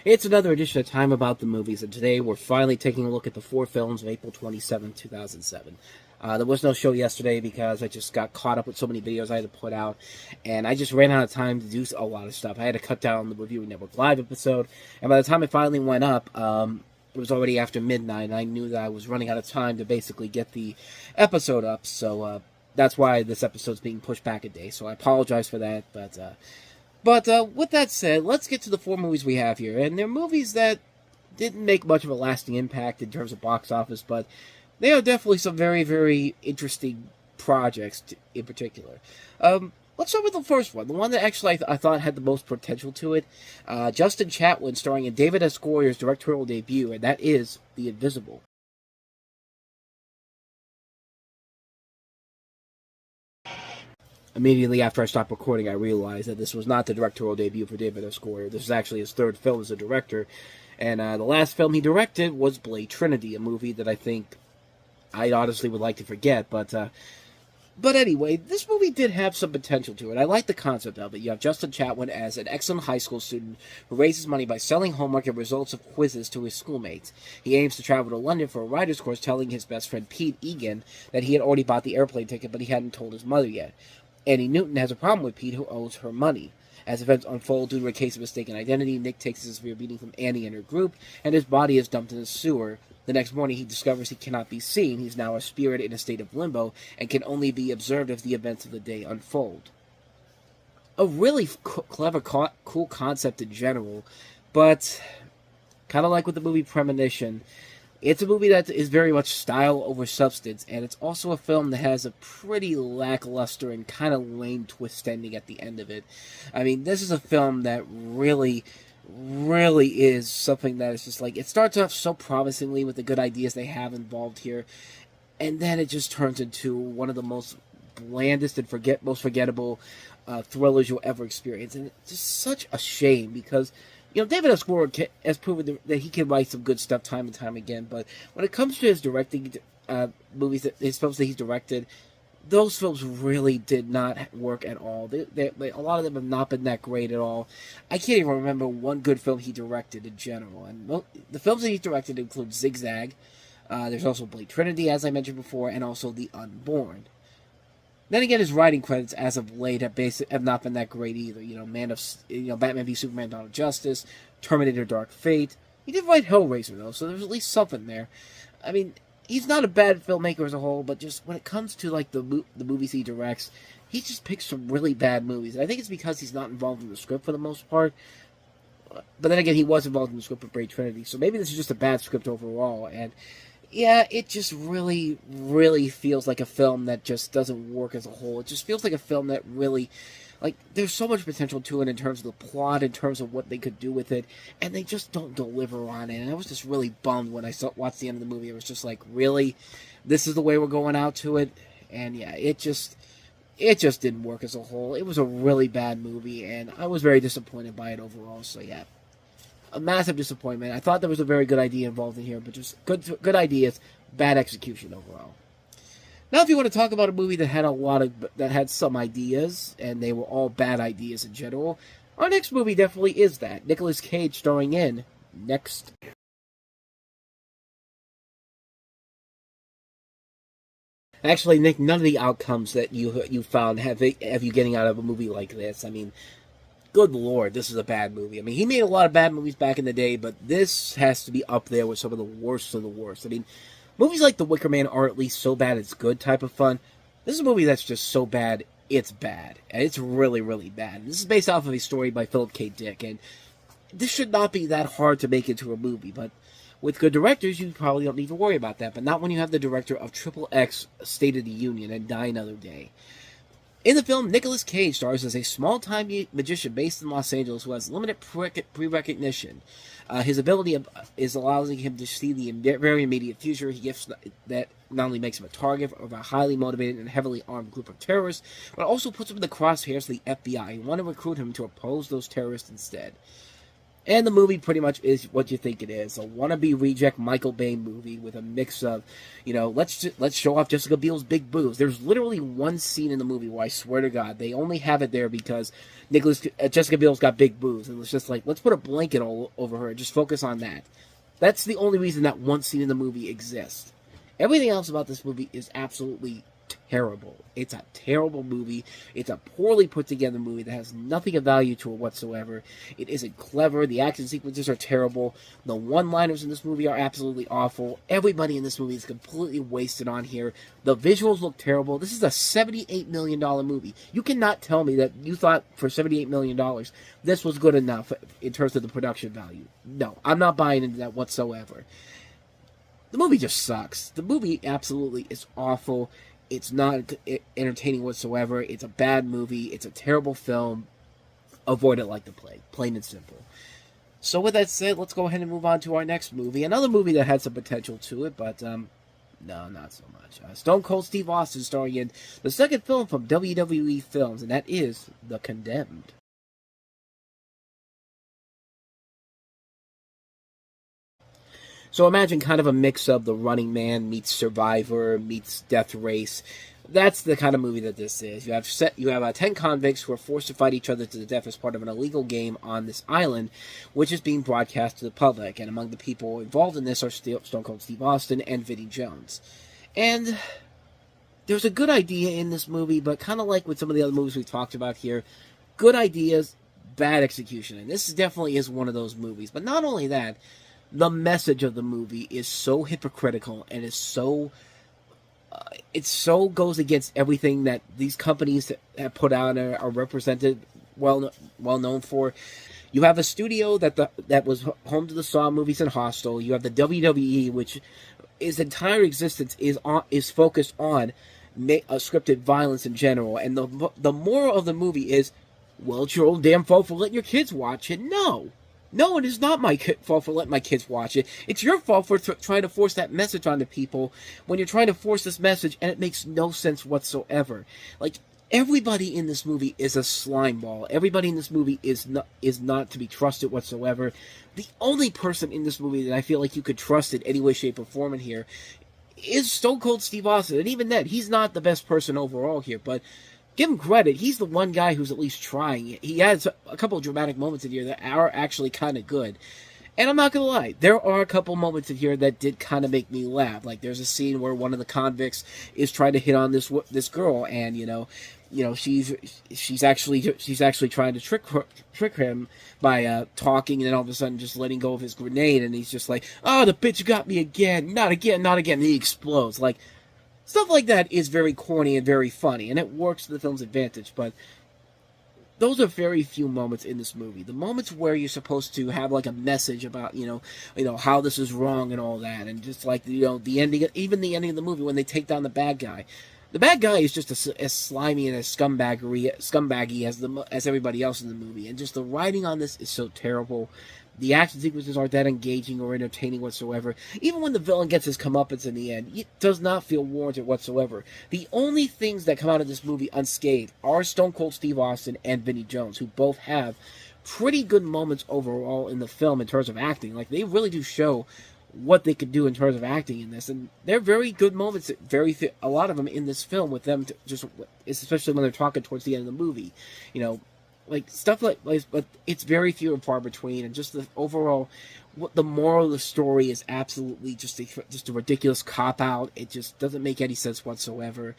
It's another edition of Time About the Movies, and today we're finally taking a look at the four films of April 27, 2007. There was no show yesterday because I just got caught up with so many videos I had to put out, and I just ran out of time to do a lot of stuff. I had to cut down the Review Network Live episode, and by the time it finally went up, it was already after midnight, and I knew that I was running out of time to basically get the episode up, so that's why this episode's being pushed back a day, so I apologize for that, But with that said, let's get to the four movies we have here. And they're movies that didn't make much of a lasting impact in terms of box office, but they are definitely some very, very interesting projects in particular. Let's start with the first one, the one that actually I thought had the most potential to it. Justin Chatwin starring in David S. Goyer's directorial debut, and that is The Invisible. Immediately after I stopped recording, I realized that this was not the directorial debut for David S. Goyer. This is actually his third film as a director. And the last film he directed was Blade Trinity, a movie that I think I honestly would like to forget. But anyway, this movie did have some potential to it. I like the concept of it. You have Justin Chatwin as an excellent high school student who raises money by selling homework and results of quizzes to his schoolmates. He aims to travel to London for a writer's course, telling his best friend Pete Egan that he had already bought the airplane ticket, but he hadn't told his mother yet. Annie Newton has a problem with Pete, who owes her money. As events unfold due to a case of mistaken identity, Nick takes a severe beating from Annie and her group, and his body is dumped in a sewer. The next morning, he discovers he cannot be seen. He's now a spirit in a state of limbo, and can only be observed as the events of the day unfold. A really clever, cool concept in general, but kind of like with the movie Premonition, it's a movie that is very much style over substance, and it's also a film that has a pretty lackluster and kind of lame twist ending at the end of it. I mean, this is a film that really is something that is just like, it starts off so promisingly with the good ideas they have involved here, and then it just turns into one of the most blandest and most forgettable thrillers you'll ever experience. And it's just such a shame because, David S. Goyer has proven that he can write some good stuff time and time again, but when it comes to his directing movies, his films that he's directed, those films really did not work at all. A lot of them have not been that great at all. I can't even remember one good film he directed in general. And the films that he's directed include Zigzag. There's also Blade Trinity, as I mentioned before, and also The Unborn. Then again, his writing credits as of late have not been that great either. Batman v Superman: Dawn of Justice, Terminator: Dark Fate. He did write Hellraiser though, so there's at least something there. I mean, he's not a bad filmmaker as a whole, but just when it comes to like the movies he directs, he just picks some really bad movies. I think it's because he's not involved in the script for the most part. But then again, he was involved in the script of Blade Trinity, so maybe this is just a bad script overall. And yeah, it just really feels like a film that just doesn't work as a whole. It just feels like a film that really, like, there's so much potential to it in terms of the plot, in terms of what they could do with it, and they just don't deliver on it. And I was just really bummed when I watched the end of the movie. It was just like, really? This is the way we're going out to it? And yeah, it just didn't work as a whole. It was a really bad movie, and I was very disappointed by it overall. So yeah, a massive disappointment. I thought there was a very good idea involved in here, but just good ideas, bad execution overall. Now, if you want to talk about a movie that had some ideas, and they were all bad ideas in general, our next movie definitely is that. Nicolas Cage starring in Next. Actually, Nick, none of the outcomes that you found have you getting out of a movie like this. I mean, good lord, this is a bad movie. I mean, he made a lot of bad movies back in the day, but this has to be up there with some of the worst of the worst. I mean, movies like The Wicker Man are at least so bad it's good type of fun. This is a movie that's just so bad it's bad. And it's really bad. This is based off of a story by Philip K. Dick, and this should not be that hard to make into a movie, but with good directors, you probably don't need to worry about that, but not when you have the director of XXX State of the Union and Die Another Day. In the film, Nicolas Cage stars as a small-time magician based in Los Angeles who has limited pre-recognition. His ability is allowing him to see the very immediate future. He gets that not only makes him a target of a highly motivated and heavily armed group of terrorists, but also puts him in the crosshairs of the FBI who want to recruit him to oppose those terrorists instead. And the movie pretty much is what you think it is. A wannabe reject Michael Bay movie with a mix of, let's show off Jessica Biel's big boobs. There's literally one scene in the movie where I swear to God, they only have it there because Jessica Biel's got big boobs. And it's just like, let's put a blanket all over her and just focus on that. That's the only reason that one scene in the movie exists. Everything else about this movie is absolutely terrible. It's a terrible movie. It's a poorly put together movie that has nothing of value to it whatsoever. It isn't clever. The action sequences are terrible. The one-liners in this movie are absolutely awful. Everybody in this movie is completely wasted on here. The visuals look terrible. This is a $78 million movie. You cannot tell me that you thought for $78 million this was good enough in terms of the production value. No, I'm not buying into that whatsoever. The movie just sucks. The movie absolutely is awful. It's not entertaining whatsoever. It's a bad movie. It's a terrible film. Avoid it like the plague. Plain and simple. So with that said, let's go ahead and move on to our next movie. Another movie that had some potential to it, but no, not so much. Stone Cold Steve Austin starring in the second film from WWE Films, and that is The Condemned. So imagine kind of a mix of The Running Man meets Survivor meets Death Race. That's the kind of movie that this is. You have 10 convicts who are forced to fight each other to the death as part of an illegal game on this island, which is being broadcast to the public. And among the people involved in this are Stone Cold Steve Austin and Vinnie Jones. And there's a good idea in this movie, but kind of like with some of the other movies we've talked about here, good ideas, bad execution. And this definitely is one of those movies. But not only that, the message of the movie is so hypocritical and is so it so goes against everything that these companies have put out and are represented well known for. You have a studio that was home to the Saw movies and Hostel. You have the WWE, which its entire existence is focused on scripted violence in general. And the moral of the movie is, well, it's your own damn fault for letting your kids watch it. No, it is not my fault for letting my kids watch it. It's your fault for trying to force that message onto people when you're trying to force this message, and it makes no sense whatsoever. Like, everybody in this movie is a slime ball. Everybody in this movie is not to be trusted whatsoever. The only person in this movie that I feel like you could trust in any way, shape, or form in here is Stone Cold Steve Austin. And even then, he's not the best person overall here, but give him credit. He's the one guy who's at least trying. He has a couple of dramatic moments in here that are actually kind of good. And I'm not going to lie, there are a couple moments in here that did kind of make me laugh. Like, there's a scene where one of the convicts is trying to hit on this girl, and she's actually trying to trick him by talking, and then all of a sudden just letting go of his grenade, and he's just like, "Oh, the bitch got me again, not again, not again." And he explodes. Like, stuff like that is very corny and very funny, and it works to the film's advantage, but those are very few moments in this movie. The moments where you're supposed to have like a message about, how this is wrong and all that, and just like, the ending, even the ending of the movie when they take down the bad guy. The bad guy is just as slimy and as scumbaggy as everybody else in the movie, and just the writing on this is so terrible. The action sequences aren't that engaging or entertaining whatsoever. Even when the villain gets his comeuppance in the end, it does not feel warranted whatsoever. The only things that come out of this movie unscathed are Stone Cold Steve Austin and Vinnie Jones, who both have pretty good moments overall in the film in terms of acting. Like, they really do show what they could do in terms of acting in this, and they're very good moments. A lot of them in this film with them, especially when they're talking towards the end of the movie. Like, stuff like, but it's very few and far between, and just the overall, the moral of the story is absolutely just a ridiculous cop-out. It just doesn't make any sense whatsoever.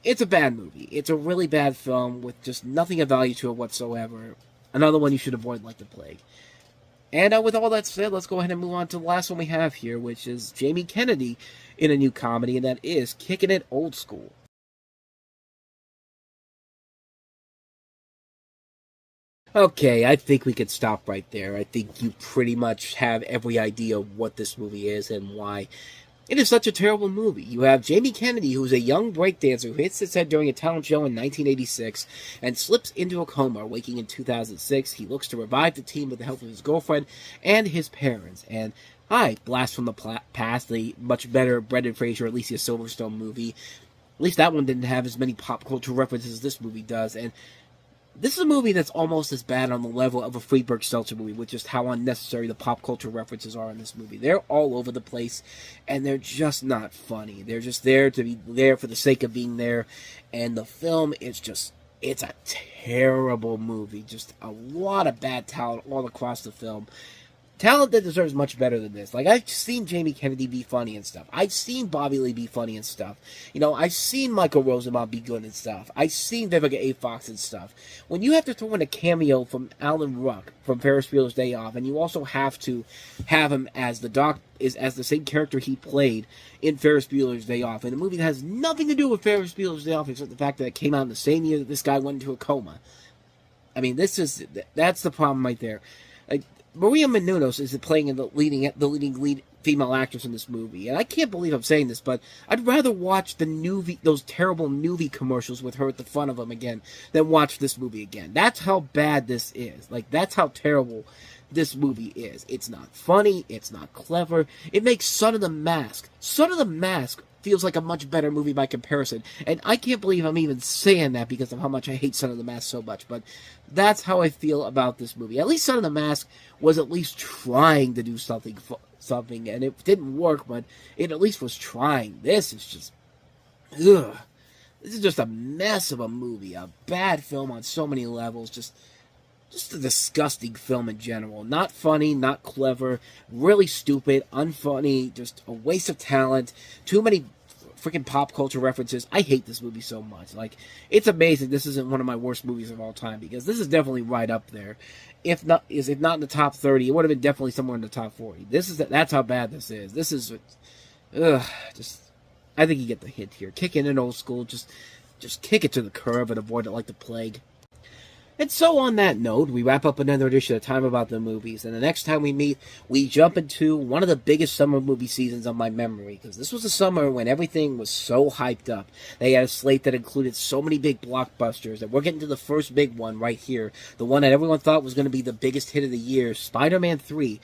It's a bad movie. It's a really bad film with just nothing of value to it whatsoever. Another one you should avoid like the plague. And with all that said, let's go ahead and move on to the last one we have here, which is Jamie Kennedy in a new comedy, and that is Kicking It Old School. Okay, I think we could stop right there. I think you pretty much have every idea of what this movie is and why it is such a terrible movie. You have Jamie Kennedy, who's a young breakdancer who hits his head during a talent show in 1986 and slips into a coma. Waking in 2006, he looks to revive the team with the help of his girlfriend and his parents. And Blast from the Past, the much better Brendan Fraser, Alicia Silverstone movie. At least that one didn't have as many pop culture references as this movie does. And This is a movie that's almost as bad on the level of a Friedberg Seltzer movie, with just how unnecessary the pop culture references are in this movie. They're all over the place, and they're just not funny. They're just there to be there for the sake of being there, and the film is just, it's a terrible movie. Just a lot of bad talent all across the film. Talent that deserves much better than this. Like, I've seen Jamie Kennedy be funny and stuff. I've seen Bobby Lee be funny and stuff. You know, I've seen Michael Rosenbaum be good and stuff. I've seen Vivica A. Fox and stuff. When you have to throw in a cameo from Alan Ruck from Ferris Bueller's Day Off, and you also have to have him as as the same character he played in Ferris Bueller's Day Off, in a movie that has nothing to do with Ferris Bueller's Day Off except the fact that it came out in the same year that this guy went into a coma. I mean, that's the problem right there. Like, Maria Menounos is playing the leading female actress in this movie, and I can't believe I'm saying this, but I'd rather watch those terrible Nuvi commercials with her at the front of them again than watch this movie again. That's how bad this is. Like, that's how terrible this movie is. It's not funny. It's not clever. It makes Son of the Mask. Son of the Mask feels like a much better movie by comparison. And I can't believe I'm even saying that because of how much I hate Son of the Mask so much. But that's how I feel about this movie. At least Son of the Mask was at least trying to do something, and it didn't work, but it at least was trying. This is just, ugh. This is just a mess of a movie. A bad film on so many levels. Just a disgusting film in general. Not funny, not clever, really stupid, unfunny, just a waste of talent, too many freaking pop culture references. I hate this movie so much. Like, it's amazing this isn't one of my worst movies of all time, because this is definitely right up there. If not in the top 30, it would have been definitely somewhere in the top 40. That's how bad this is. This is, I think you get the hint here. Kick it in old school, just kick it to the curb and avoid it like the plague. And so on that note, we wrap up another edition of Time About the Movies. And the next time we meet, we jump into one of the biggest summer movie seasons of my memory. Because this was a summer when everything was so hyped up. They had a slate that included so many big blockbusters. And we're getting to the first big one right here. The one that everyone thought was going to be the biggest hit of the year, Spider-Man 3.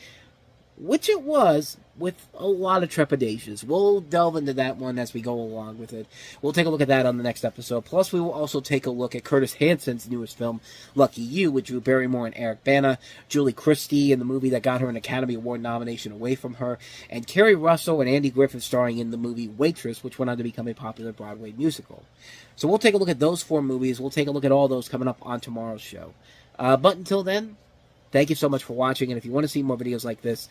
Which it was, with a lot of trepidations. We'll delve into that one as we go along with it. We'll take a look at that on the next episode. Plus, we will also take a look at Curtis Hansen's newest film, Lucky You, with Drew Barrymore and Eric Bana, Julie Christie in the movie that got her an Academy Award nomination away from her, and Kerry Russell and Andy Griffith starring in the movie Waitress, which went on to become a popular Broadway musical. So we'll take a look at those 4 movies. We'll take a look at all those coming up on tomorrow's show. But until then, thank you so much for watching, and if you want to see more videos like this,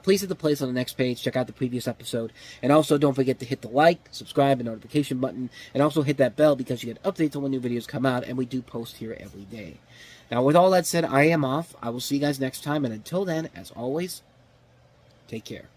please hit the place on the next page, check out the previous episode, and also don't forget to hit the like, subscribe, and notification button, and also hit that bell because you get updates on when new videos come out, and we do post here every day. Now, with all that said, I am off. I will see you guys next time, and until then, as always, take care.